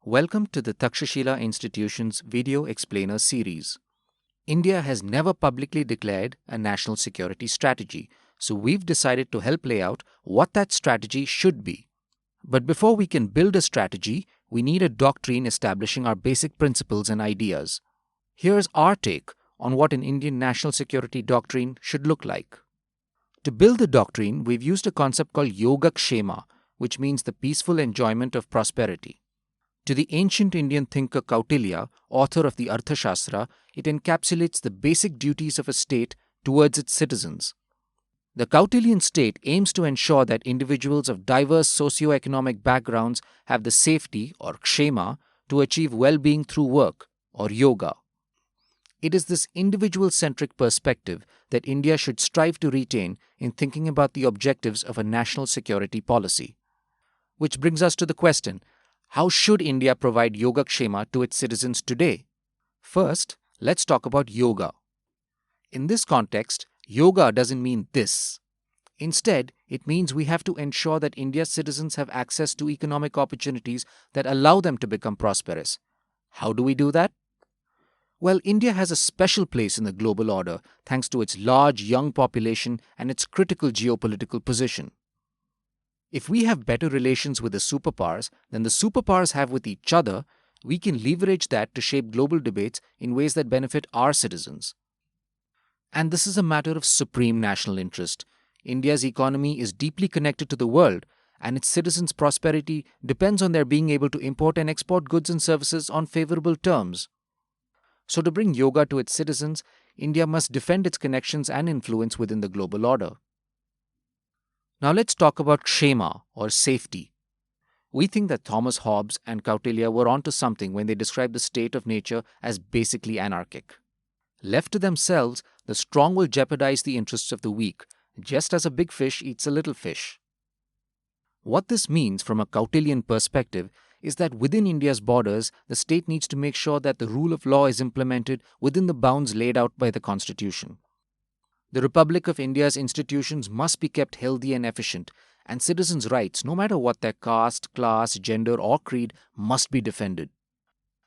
Welcome to the Takshashila Institution's Video Explainer series. India has never publicly declared a national security strategy, so we've decided to help lay out what that strategy should be. But before we can build a strategy, we need a doctrine establishing our basic principles and ideas. Here's our take on what an Indian national security doctrine should look like. To build the doctrine, we've used a concept called Yogakshema, which means the peaceful enjoyment of prosperity. To the ancient Indian thinker Kautilya, author of the Arthashastra, it encapsulates the basic duties of a state towards its citizens. The Kautilyan state aims to ensure that individuals of diverse socio-economic backgrounds have the safety, or kshema, to achieve well-being through work, or yoga. It is this individual-centric perspective that India should strive to retain in thinking about the objectives of a national security policy. Which brings us to the question, how should India provide Yogakshema to its citizens today? First, let's talk about yoga. In this context, yoga doesn't mean this. Instead, it means we have to ensure that India's citizens have access to economic opportunities that allow them to become prosperous. How do we do that? Well, India has a special place in the global order thanks to its large young population and its critical geopolitical position. If we have better relations with the superpowers than the superpowers have with each other, we can leverage that to shape global debates in ways that benefit our citizens. And this is a matter of supreme national interest. India's economy is deeply connected to the world, and its citizens' prosperity depends on their being able to import and export goods and services on favorable terms. So to bring yoga to its citizens, India must defend its connections and influence within the global order. Now let's talk about kshema, or safety. We think that Thomas Hobbes and Kautilya were onto something when they described the state of nature as basically anarchic. Left to themselves, the strong will jeopardize the interests of the weak, just as a big fish eats a little fish. What this means from a Kautilyan perspective is that within India's borders, the state needs to make sure that the rule of law is implemented within the bounds laid out by the Constitution. The Republic of India's institutions must be kept healthy and efficient, and citizens' rights, no matter what their caste, class, gender, or creed, must be defended.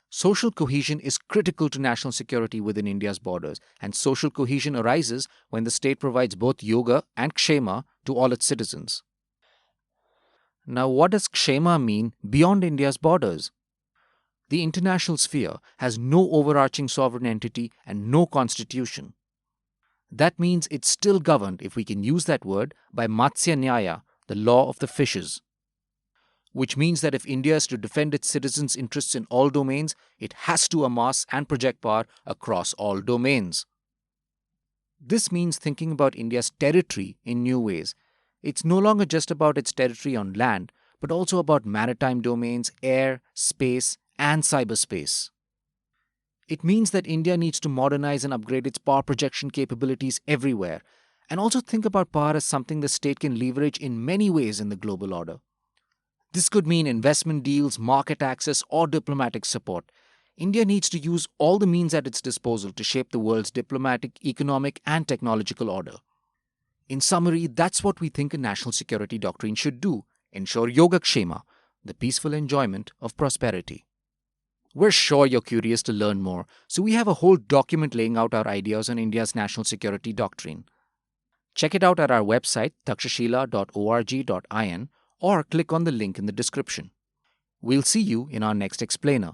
Social cohesion is critical to national security within India's borders, and social cohesion arises when the state provides both yoga and kshema to all its citizens. Now, what does kshema mean beyond India's borders? The international sphere has no overarching sovereign entity and no constitution. That means it's still governed, if we can use that word, by Matsya Nyaya, the law of the fishes. Which means that if India is to defend its citizens' interests in all domains, it has to amass and project power across all domains. This means thinking about India's territory in new ways. It's no longer just about its territory on land, but also about maritime domains, air, space, and cyberspace. It means that India needs to modernize and upgrade its power projection capabilities everywhere, and also think about power as something the state can leverage in many ways in the global order. This could mean investment deals, market access, or diplomatic support. India needs to use all the means at its disposal to shape the world's diplomatic, economic, and technological order. In summary, that's what we think a national security doctrine should do: ensure Yogakshema, the peaceful enjoyment of prosperity. We're sure you're curious to learn more, so we have a whole document laying out our ideas on India's national security doctrine. Check it out at our website, takshashila.org.in, or click on the link in the description. We'll see you in our next explainer.